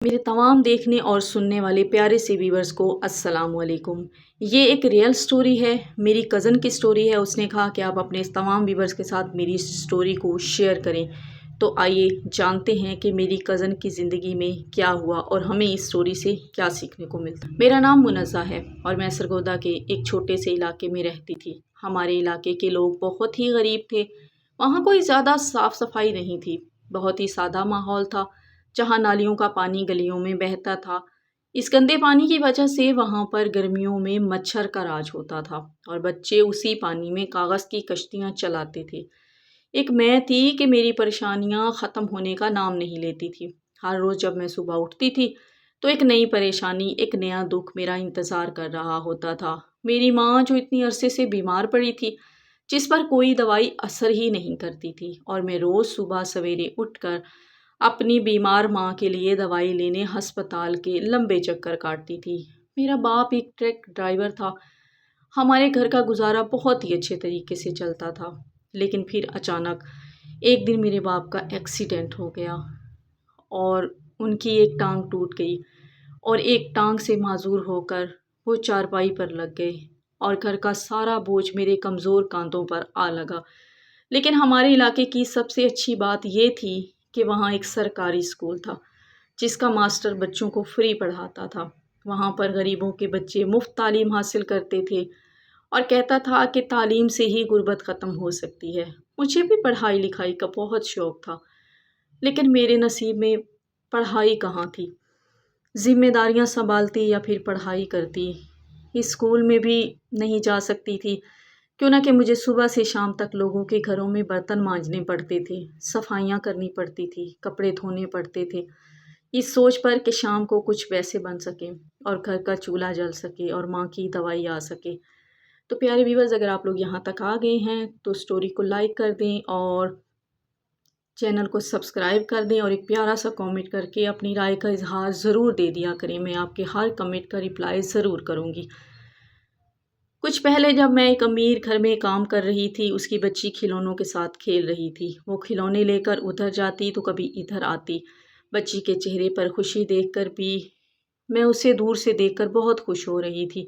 میرے تمام دیکھنے اور سننے والے پیارے سے ویورز کو السلام علیکم۔ یہ ایک ریئل سٹوری ہے، میری کزن کی سٹوری ہے۔ اس نے کہا کہ آپ اپنے تمام ویورز کے ساتھ میری سٹوری کو شیئر کریں۔ تو آئیے جانتے ہیں کہ میری کزن کی زندگی میں کیا ہوا اور ہمیں اس سٹوری سے کیا سیکھنے کو ملتا ہے۔ میرا نام منزہ ہے اور میں سرگودا کے ایک چھوٹے سے علاقے میں رہتی تھی۔ ہمارے علاقے کے لوگ بہت ہی غریب تھے۔ وہاں کوئی زیادہ صاف صفائی نہیں تھی، بہت ہی سادہ ماحول تھا، جہاں نالیوں کا پانی گلیوں میں بہتا تھا۔ اس گندے پانی کی وجہ سے وہاں پر گرمیوں میں مچھر کا راج ہوتا تھا اور بچے اسی پانی میں کاغذ کی کشتیاں چلاتے تھے۔ ایک میں تھی کہ میری پریشانیاں ختم ہونے کا نام نہیں لیتی تھی۔ ہر روز جب میں صبح اٹھتی تھی تو ایک نئی پریشانی، ایک نیا دکھ میرا انتظار کر رہا ہوتا تھا۔ میری ماں جو اتنی عرصے سے بیمار پڑی تھی، جس پر کوئی دوائی اثر ہی نہیں کرتی تھی، اور میں روز صبح سویرے اٹھ کر اپنی بیمار ماں کے لیے دوائی لینے ہسپتال کے لمبے چکر کاٹتی تھی۔ میرا باپ ایک ٹرک ڈرائیور تھا۔ ہمارے گھر کا گزارا بہت ہی اچھے طریقے سے چلتا تھا، لیکن پھر اچانک ایک دن میرے باپ کا ایکسیڈنٹ ہو گیا اور ان کی ایک ٹانگ ٹوٹ گئی اور ایک ٹانگ سے معذور ہو کر وہ چارپائی پر لگ گئے اور گھر کا سارا بوجھ میرے کمزور کاندھوں پر آ لگا۔ لیکن ہمارے علاقے کی سب سے اچھی بات یہ تھی کہ وہاں ایک سرکاری اسکول تھا جس کا ماسٹر بچوں کو فری پڑھاتا تھا۔ وہاں پر غریبوں کے بچے مفت تعلیم حاصل کرتے تھے اور کہتا تھا کہ تعلیم سے ہی غربت ختم ہو سکتی ہے۔ مجھے بھی پڑھائی لکھائی کا بہت شوق تھا، لیکن میرے نصیب میں پڑھائی کہاں تھی۔ ذمہ داریاں سنبھالتی یا پھر پڑھائی کرتی۔ اسکول میں بھی نہیں جا سکتی تھی، کیوں نہ کہ مجھے صبح سے شام تک لوگوں کے گھروں میں برتن مانجنے پڑتے تھے، صفائیاں کرنی پڑتی تھی، کپڑے دھونے پڑتے تھے، اس سوچ پر کہ شام کو کچھ پیسے بن سکیں اور گھر کا چولہا جل سکے اور ماں کی دوائی آ سکے۔ تو پیارے ویورز، اگر آپ لوگ یہاں تک آ گئے ہیں تو سٹوری کو لائک کر دیں اور چینل کو سبسکرائب کر دیں اور ایک پیارا سا کامنٹ کر کے اپنی رائے کا اظہار ضرور دے دیا کریں۔ میں آپ کے ہر کمنٹ کا رپلائی ضرور کروں گی۔ کچھ پہلے جب میں ایک امیر گھر میں کام کر رہی تھی، اس کی بچی کھلونوں کے ساتھ کھیل رہی تھی۔ وہ کھلونے لے کر ادھر جاتی تو کبھی ادھر آتی۔ بچی کے چہرے پر خوشی دیکھ کر بھی میں اسے دور سے دیکھ کر بہت خوش ہو رہی تھی۔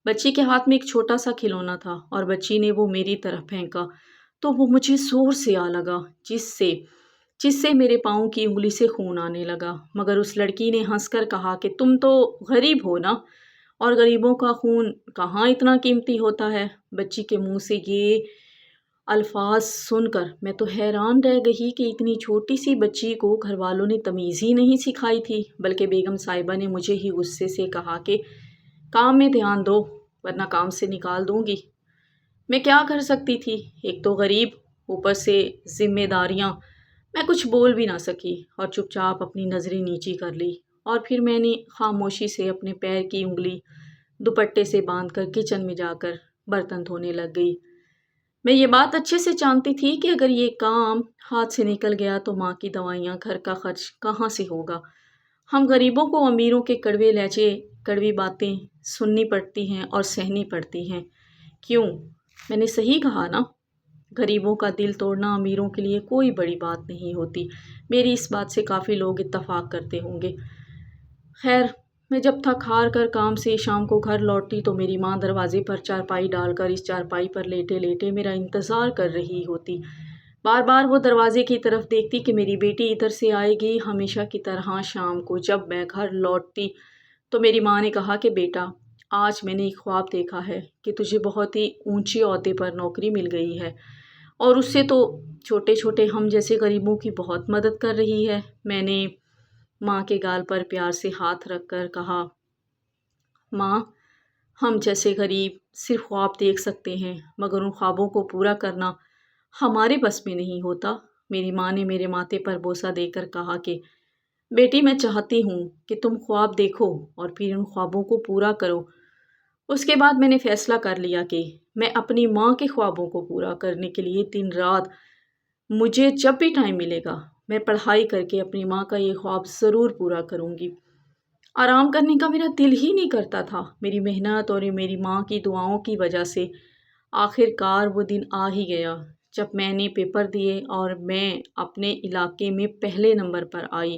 بچی کے ہاتھ میں ایک چھوٹا سا کھلونا تھا اور بچی نے وہ میری طرف پھینکا تو وہ مجھے زور سے آ لگا، جس سے میرے پاؤں کی انگلی سے خون آنے لگا۔ مگر اس لڑکی نے ہنس کر کہا کہ تم تو غریب ہو نا، اور غریبوں کا خون کہاں اتنا قیمتی ہوتا ہے۔ بچی کے منہ سے یہ الفاظ سن کر میں تو حیران رہ گئی کہ اتنی چھوٹی سی بچی کو گھر والوں نے تمیز ہی نہیں سکھائی تھی، بلکہ بیگم صاحبہ نے مجھے ہی غصے سے کہا کہ کام میں دھیان دو ورنہ کام سے نکال دوں گی۔ میں کیا کر سکتی تھی، ایک تو غریب، اوپر سے ذمہ داریاں۔ میں کچھ بول بھی نہ سکی اور چپ چاپ اپنی نظریں نیچی کر لی، اور پھر میں نے خاموشی سے اپنے پیر کی انگلی دوپٹے سے باندھ کر کچن میں جا کر برتن دھونے لگ گئی۔ میں یہ بات اچھے سے جانتی تھی کہ اگر یہ کام ہاتھ سے نکل گیا تو ماں کی دوائیاں، گھر کا خرچ کہاں سے ہوگا۔ ہم غریبوں کو امیروں کے کڑوے لہجے، کڑوی باتیں سننی پڑتی ہیں اور سہنی پڑتی ہیں۔ کیوں؟ میں نے صحیح کہا نا؟ غریبوں کا دل توڑنا امیروں کے لیے کوئی بڑی بات نہیں ہوتی۔ میری اس بات سے کافی لوگ اتفاق کرتے ہوں گے۔ خیر، میں جب تھک ہار کر کام سے شام کو گھر لوٹتی تو میری ماں دروازے پر چارپائی ڈال کر اس چارپائی پر لیٹے لیٹے میرا انتظار کر رہی ہوتی۔ بار بار وہ دروازے کی طرف دیکھتی کہ میری بیٹی ادھر سے آئے گی۔ ہمیشہ کی طرح شام کو جب میں گھر لوٹتی تو میری ماں نے کہا کہ بیٹا، آج میں نے ایک خواب دیکھا ہے کہ تجھے بہت ہی اونچے عہدے پر نوکری مل گئی ہے، اور اس سے تو چھوٹے چھوٹے ہم جیسے غریبوں کی بہت مدد کر رہی ہے۔ میں نے ماں کے گال پر پیار سے ہاتھ رکھ کر کہا، ماں، ہم جیسے غریب صرف خواب دیکھ سکتے ہیں، مگر ان خوابوں کو پورا کرنا ہمارے بس میں نہیں ہوتا۔ میری ماں نے میرے ماتھے پر بوسہ دے کر کہا کہ بیٹی، میں چاہتی ہوں کہ تم خواب دیکھو اور پھر ان خوابوں کو پورا کرو۔ اس کے بعد میں نے فیصلہ کر لیا کہ میں اپنی ماں کے خوابوں کو پورا کرنے کے لیے دن رات، مجھے جب بھی ٹائم ملے گا، میں پڑھائی کر کے اپنی ماں کا یہ خواب ضرور پورا کروں گی۔ آرام کرنے کا میرا دل ہی نہیں کرتا تھا۔ میری محنت اور میری ماں کی دعاؤں کی وجہ سے آخر کار وہ دن آ ہی گیا جب میں نے پیپر دیے اور میں اپنے علاقے میں پہلے نمبر پر آئی۔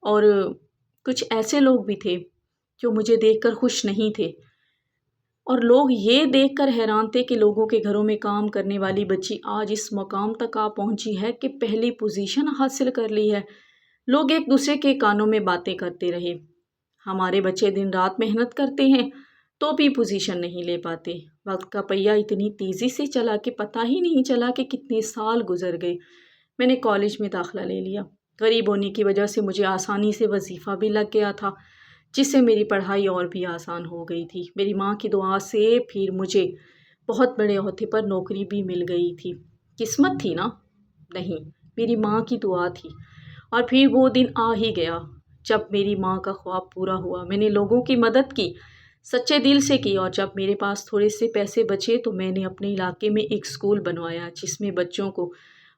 اور کچھ ایسے لوگ بھی تھے جو مجھے دیکھ کر خوش نہیں تھے اور لوگ یہ دیکھ کر حیران تھے کہ لوگوں کے گھروں میں کام کرنے والی بچی آج اس مقام تک آ پہنچی ہے کہ پہلی پوزیشن حاصل کر لی ہے۔ لوگ ایک دوسرے کے کانوں میں باتیں کرتے رہے، ہمارے بچے دن رات محنت کرتے ہیں تو بھی پوزیشن نہیں لے پاتے۔ وقت کا پہیہ اتنی تیزی سے چلا کہ پتہ ہی نہیں چلا کہ کتنے سال گزر گئے۔ میں نے کالج میں داخلہ لے لیا۔ غریب ہونے کی وجہ سے مجھے آسانی سے وظیفہ بھی لگ گیا تھا، جس سے میری پڑھائی اور بھی آسان ہو گئی تھی۔ میری ماں کی دعا سے پھر مجھے بہت بڑے عہدے پر نوکری بھی مل گئی تھی۔ قسمت تھی نا؟ نہیں، میری ماں کی دعا تھی۔ اور پھر وہ دن آ ہی گیا جب میری ماں کا خواب پورا ہوا۔ میں نے لوگوں کی مدد کی، سچے دل سے کی، اور جب میرے پاس تھوڑے سے پیسے بچے تو میں نے اپنے علاقے میں ایک اسکول بنوایا جس میں بچوں کو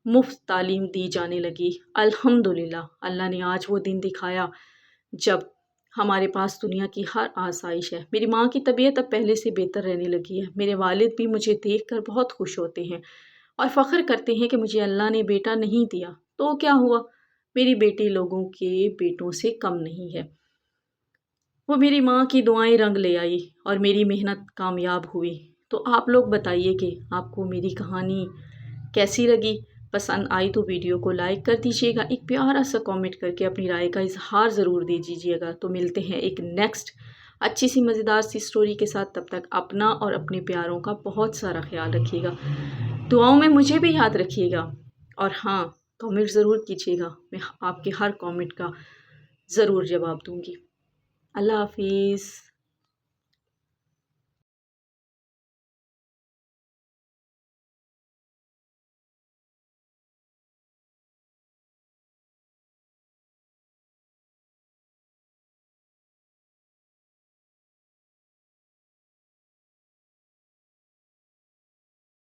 مفت تعلیم دی جانے لگی۔ الحمدللہ، اللہ نے آج وہ دن دکھایا جب ہمارے پاس دنیا کی ہر آسائش ہے۔ میری ماں کی طبیعت اب پہلے سے بہتر رہنے لگی ہے۔ میرے والد بھی مجھے دیکھ کر بہت خوش ہوتے ہیں اور فخر کرتے ہیں کہ مجھے اللہ نے بیٹا نہیں دیا تو کیا ہوا، میری بیٹی لوگوں کے بیٹوں سے کم نہیں ہے۔ وہ میری ماں کی دعائیں رنگ لے آئی اور میری محنت کامیاب ہوئی۔ تو آپ لوگ بتائیے کہ آپ کو میری کہانی کیسی لگی؟ پسند آئی تو ویڈیو کو لائک کر دیجیے گا، ایک پیارا سا کامنٹ کر کے اپنی رائے کا اظہار ضرور دے دیجیے گا۔ تو ملتے ہیں ایک نیکسٹ اچھی سی مزیدار سی سٹوری کے ساتھ، تب تک اپنا اور اپنے پیاروں کا بہت سارا خیال رکھیے گا، دعاؤں میں مجھے بھی یاد رکھیے گا، اور ہاں کامنٹ ضرور کیجیے گا، میں آپ کے ہر کامنٹ کا ضرور جواب دوں گی۔ اللہ حافظ۔